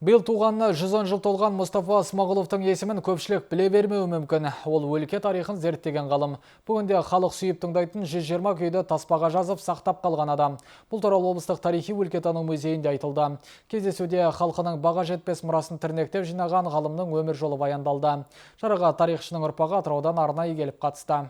Биыл туғанына 110 жыл толған Мұстафа Смағұловтың есімін көпшілік біле бермеуі мүмкін. Ол өлке тарихын зерттеген ғалым. Бүгінде халық сүйіп тыңдайтын 120 күйді таспаға жазып сақтап қалған адам. Бұл туралы облыстық тарихи өлкетану музейінде айтылды. Кездесуде халқының баға жетпес мұрасын тірнектеп жинаған ғалымның өмір жолы баяндалды. Шараға тарихшының ұрпағы Атыраудан арнайы келіп қатысты.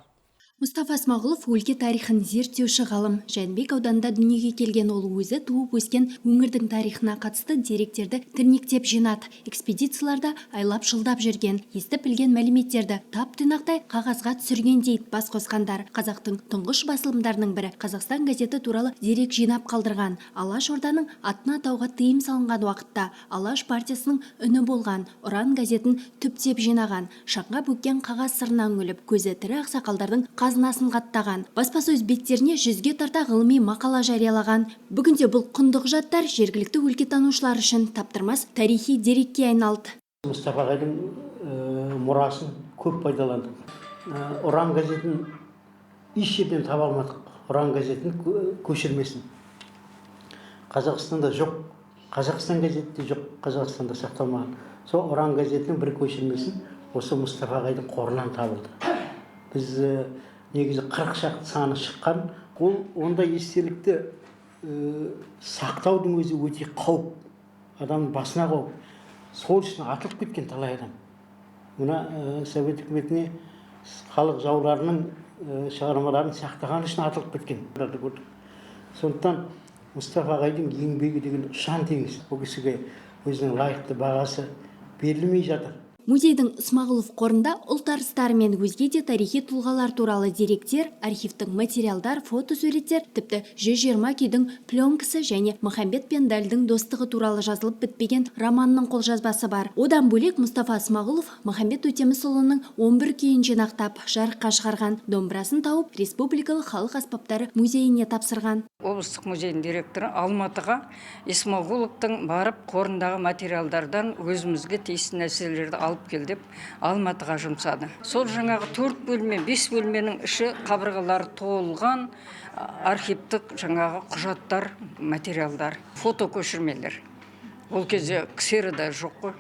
Мұстафа Смағұлов өлке тарихын зерттеуші ғалым. Жәнібек ауданында дүниеге келген ол өзі туып өскен өңірдің тарихына қатысты деректерді тірнектеп жинады. Экспедицияларда айлап жылдап жүрген, естіп білген мәліметтерді тап тұйнақтай қағазға түсірген дейді бас қосқандар. Қазақтың тұңғыш басылымдарының бірі Қазақстан газеті туралы дерек жинап қалдырған. Алаш орданың атын атауға тыйым салынған уақытта Алаш партиясының үні болған. Ұран газетін түптеп жинаған. Шаңға бөккен қағаз сырынан үңіліп, көзі тірі ақсақалдардың қазынасын қаттаған. Баспасөз беттеріне 100-ге тарта ғылыми мақала жариялаған. Бүгінде бұл құнды құжаттар жергілікті өлкетанушылар үшін таптырмас тарихи дерекке айналды. Мұстафа Ағайдың мұрасын көп пайдаландық. Ұран газетін еш жерден таба алмадық. Ұран газетінің көшірмесін. Қазақстанда жоқ. Қазақстан газеті де жоқ. Қазақстанда сақталмаған. Сол Ұран газетінің бір көшірмесін осы Мұстафа Ағайдың қорынан табылды. Біз негізі 40 шақты саны шыққан. Ол онда естелікті сақтаудың өзі өте қауіп. Адамның басына қауіп. Сол үшін атылып кеткен талай адам. Мына Совет үкіметіне халық жауларының шығармаларын сақтаған үшін атылып кеткен. Сондықтан Мұстафа Ағайдың еңбегі деген ұшан теңіз. Ол кісіге өзінің лайықты бағасы берілмей жатыр. Музейдің Смағұлов қорында ұлт арыстары мен өзге де тарихи тұлғалар туралы деректер, архивтің материалдар, фотосуреттер, тіпті 120 күйдің пленкасы және Махамбет пен Дәлдің достығы туралы жазылып бітпеген романның қолжазбасы бар. Одан бөлек Мұстафа Смағұлов Махамбет Өтемісұлының 11 күйін жинақтап, жарыққа шығарған. Домбырасын тауып, Республикалық халық аспаптары музейіне тапсырған. Облыстық музейдің директоры Алматыға Смағұловтың барып қорындағы материалдардан өзімізге тиісті нәрселерді алып кел деп Алматыға жұмсады. Сол жаңағы 4 бөлме, 5 бөлменің іші қабырғалары толған архивтік жаңағы құжаттар, материалдар, фото көшірмелер. Ол кезде ксеріда жоқ қой.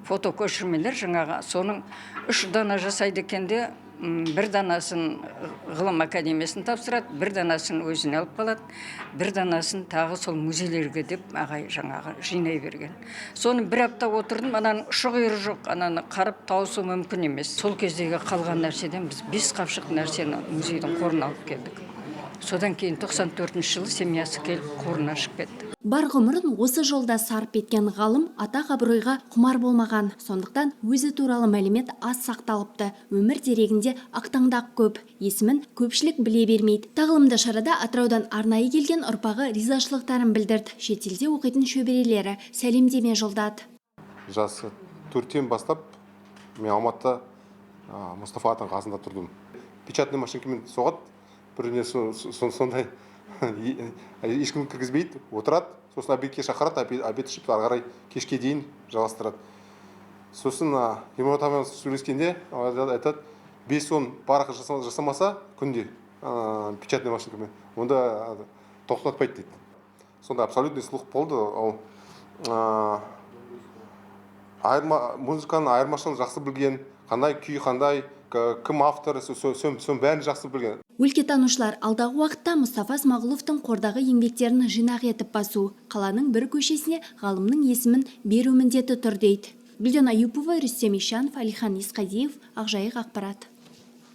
Фото көшірмелер жаңағы соның 3 дана жасайды екенде, бір данасын ғылым академиясын тапсырады, бір данасын өзіне алып қалады, бір данасын тағы сол музейлерге деп ағай жаңағы жинай берген. Соны бір апта отырдым, ананың ұшы-қиыры жоқ, ананы қарап тауысу мүмкін емес. Сол кездегі қалған нәрседен біз 5 қапшық нәрсені музейдің қорына алып келдік. Содан кейін 94 жылы семьясы келіп қорына шығып кетті. Бар ғұмырын осы жолда сарып еткен ғалым атақ абыройға құмар болмаған. Сондықтан өзі туралы мәлімет аз сақталыпты. Өмір дерегінде ақтаңдақ көп. Есімін көпшілік біле бермейді. Тағылымды шарада Атыраудан арнайы келген ұрпағы ризашылықтарын білдірді. Шетелде оқитын шөберелері сәлемдеме жолдады. Жасы 4-тен бастап мен Алматыда Мұстафа Ағайдың қасында тұрдым. Печатный машинкамен соғады. Біріне сондай ешкім кіргізбейді, отырады, сосын обедке шақырады, обед ішіп, ары қарай кешке дейін жалғастырады. Сосын Емратамен сөйлескенде айтады, 5-10 парақ жасамаса күнде печатный машинкамен, онда тоқтатпайды дейді. Сонда абсолютный слух болды. Музыканың айырмашылығын жақсы білген, қандай күй, қандай кім авторы, сон бәрін жақсы білген. Өлкетанушылар алдағы уақытта Мұстафа Смағұловтың қордағы еңбектерін жинақ етіп басу, қаланың бір көшесіне ғалымның есімін беру міндеті тұр дейді. Гүлден Аюпова, Рүстем Ишанов, Алихан Исқазиев, Ақжайық ақпарат.